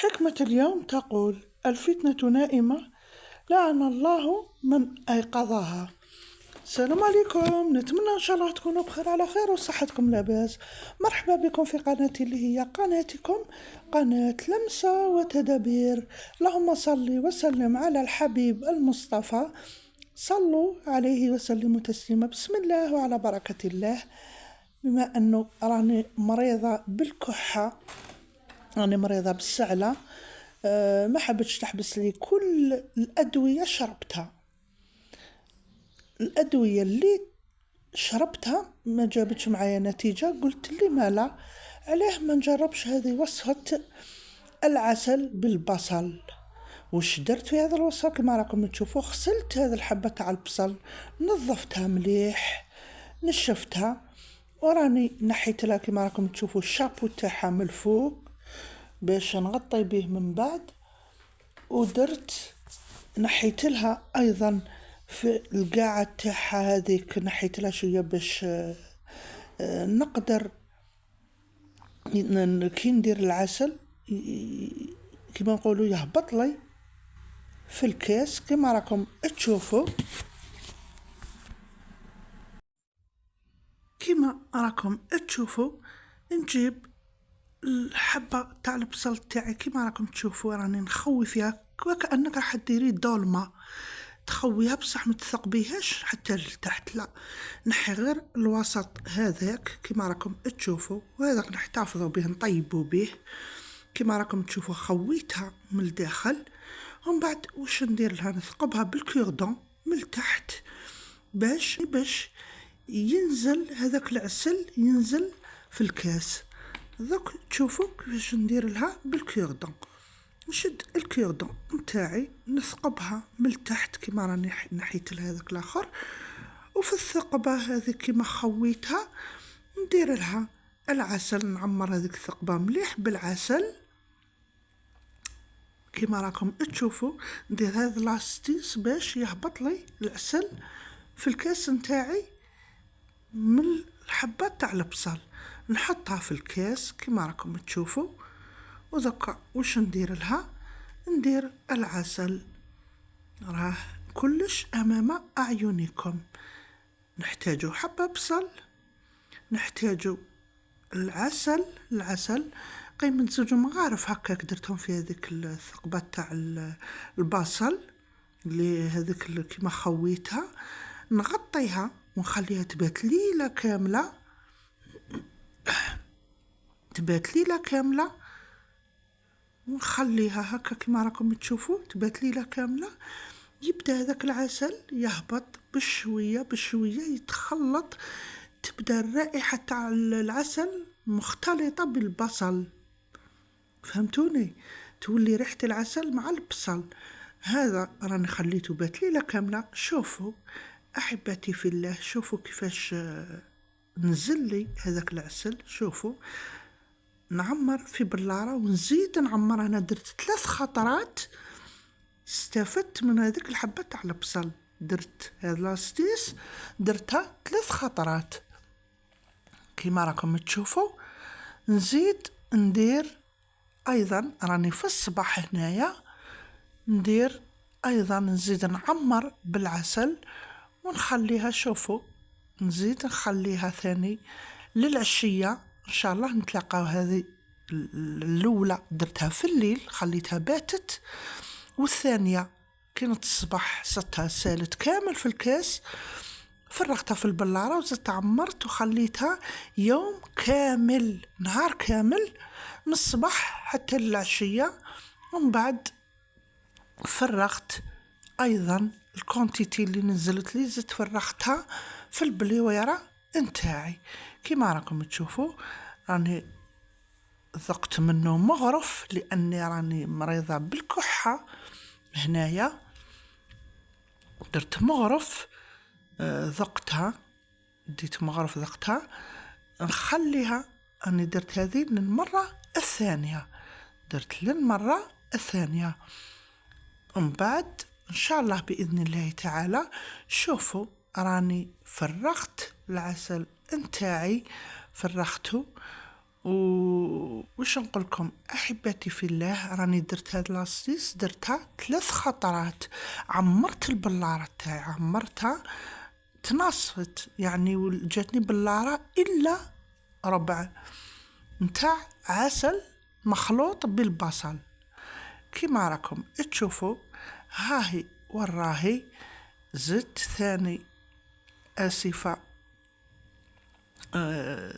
حكمة اليوم تقول: الفتنة نائمة، لعن الله من أيقظها. السلام عليكم، نتمنى إن شاء الله تكونوا بخير على خير وصحتكم لاباس. مرحبا بكم في قناتي اللي هي قناتكم، قناة لمسة وتدابير. اللهم صل وسلم على الحبيب المصطفى، صلوا عليه وسلموا تسليما. بسم الله وعلى بركة الله. بما أنه راني مريضة بالكحة، راني مريضة بالسعلة، ما حبتش تحبس لي كل الأدوية شربتها. الأدوية اللي شربتها ما جابتش معايا نتيجة. قلت لي مالا، علاه ما نجربش هذه وصفة العسل بالبصل. وش درت في هذا الوصفة؟ كما راكم تشوفوا، غسلت هذه الحبة تاع البصل، نظفتها مليح، نشفتها، وراني نحيت لها كما راكم تشوفوا الشابو تاعها من الفوق باش نغطي به من بعد. ودرت نحيت لها ايضا في القاعة تاعها هذيك، نحيت لها شويه باش نقدر كي ندير العسل كما نقولوا يهبط لي في الكاس. كما راكم تشوفوا، نجيب الحبة تاع البصل تاعي كما راكم تشوفوا، راني نخوي فيها وكأنك راح ديري دولمة، تخويها بصح ما تثقبيهاش حتى لتحت، لا، نحي غير الوسط هذاك كما راكم تشوفوا، وهذاك نحتفظوا به نطيبوا به. كما راكم تشوفوا خويتها من الداخل، ومن بعد واش ندير لها؟ نثقبها بالكوردون من تحت باش ينزل هذاك العسل، ينزل في الكاس. دوك تشوفوا كيفاش ندير لها بالكوردون. نشد الكوردون نتاعي نثقبها من تحت كما راني نحيت لها هذاك الاخر، وفي الثقبه هذه كما خويتها ندير لها العسل، نعمر هذيك الثقبه مليح بالعسل كما راكم تشوفوا. ندير هذا لاستيس باش يهبط لي العسل في الكاس نتاعي من الحبه تاع البصل، نحطها في الكاس كما راكم تشوفوا. وذكا واش ندير لها؟ ندير العسل، راه كلش امام اعينكم. نحتاجو حبه بصل، نحتاجو العسل قيمة زوج مغارف هكاك درتهم في هذيك الثقبه تاع البصل اللي هذيك اللي كما خويتها، نغطيها ونخليها تبات ليله كامله، ونخليها هكا كما راكم تشوفوا تبات ليله كامله. يبدا هذاك العسل يهبط بشويه يتخلط، تبدا الرائحه تاع العسل مختلطه بالبصل، فهمتوني؟ تولي ريحه العسل مع البصل. هذا راني خليته بات ليله كامله. شوفوا احبتي في الله، شوفوا كيفاش نزل لي هذاك العسل. شوفوا نعمر في بلارة ونزيد نعمر. أنا درت 3 خطرات، استفدت من هذيك الحبة تاع البصل. درت هذا لاستيس درتها 3 خطرات كما راكم تشوفوا. نزيد ندير أيضا، راني في الصباح هنايا، ندير أيضا نزيد نعمر بالعسل ونخليها. شوفوا نزيد نخليها ثاني للعشية إن شاء الله نتلاقاو. هذه الأولى درتها في الليل خليتها باتت، والثانية كانت الصباح صدتها سالت كامل في الكاس، فرغتها في البلارة وزدت عمرت وخليتها يوم كامل، نهار كامل، من الصباح حتى العشية. ومن بعد فرغت أيضا الكونتيتي اللي نزلت لي، زدت فرغتها في البليويرة انتاعي. كما راكم تشوفوا راني ذقت منه مغرف لاني راني مريضة بالكحة هنايا. درت مغرف ذقتها، ديت مغرف ذقتها، نخليها. اني درت هذه للمرة الثانية، ومن بعد ان شاء الله باذن الله تعالى. شوفوا راني فرغت العسل انتاعي، فرغته وش نقولكم احبتي في الله، راني درت هاد لاستيس درتها 3 خطرات، عمرت البلارة تاعي، عمرتها تنصفت يعني، جاتني بلارة الا ربع نتاع عسل مخلوط بالبصل. كيما راكم تشوفوا هاهي وراهي. زدت ثاني اسفة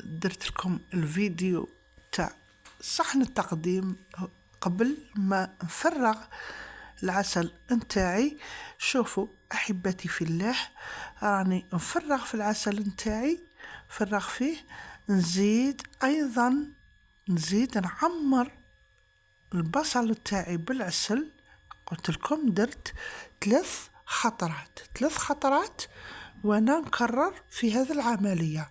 درت لكم الفيديو تاع صحن التقديم قبل ما نفرغ العسل نتاعي. شوفوا احبتي في الله، راني نفرغ في العسل نتاعي، فرغ فيه، نزيد ايضا نعمر البصل تاعي بالعسل. قلت لكم درت 3 خطرات وانا نكرر في هذه العملية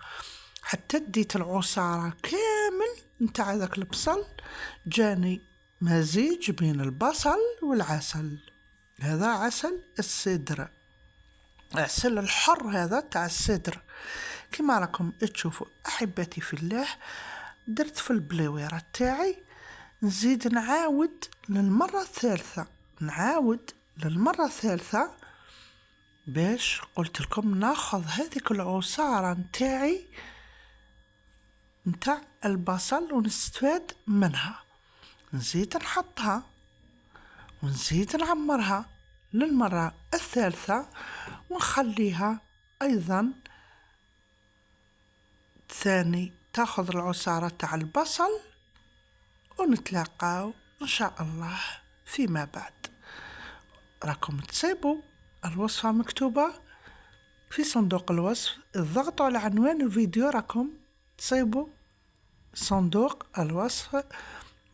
حتى ديت العصارة كامل نتاع ذاك البصل، جاني مزيج بين البصل والعسل. هذا عسل السدر، عسل الحر هذا تاع السدر. كما راكم تشوفوا احبتي في الله، درت في البلويرة تاعي، نزيد نعاود للمرة الثالثة باش قلت لكم ناخذ هذيك العصارة نتاعي نتاع البصل ونستفاد منها، نزيد نحطها ونزيد نعمرها للمرة الثالثة، ونخليها ايضا ثاني تاخذ العصارة تاع البصل، ونتلاقاو ان شاء الله فيما بعد. راكم تصيبوا الوصفة مكتوبة في صندوق الوصف، اضغطوا على عنوان الفيديو راكم تصيبوا صندوق الوصف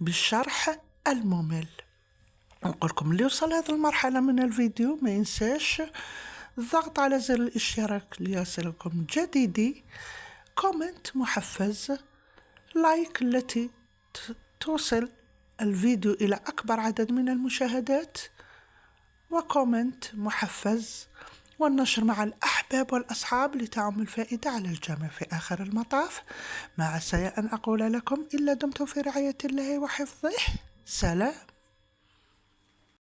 بالشرح الممل. نقولكم اللي وصل هذه المرحلة من الفيديو ما ينساش الضغط على زر الاشتراك ليصلكم جديدي، كومنت محفز، لايك التي توصل الفيديو إلى أكبر عدد من المشاهدات، وكومنت محفز، والنشر مع الأحباب والأصحاب لتعم الفائدة على الجميع. في آخر المطاف ما عسى أن أقول لكم إلا دمتم في رعاية الله وحفظه. سلام.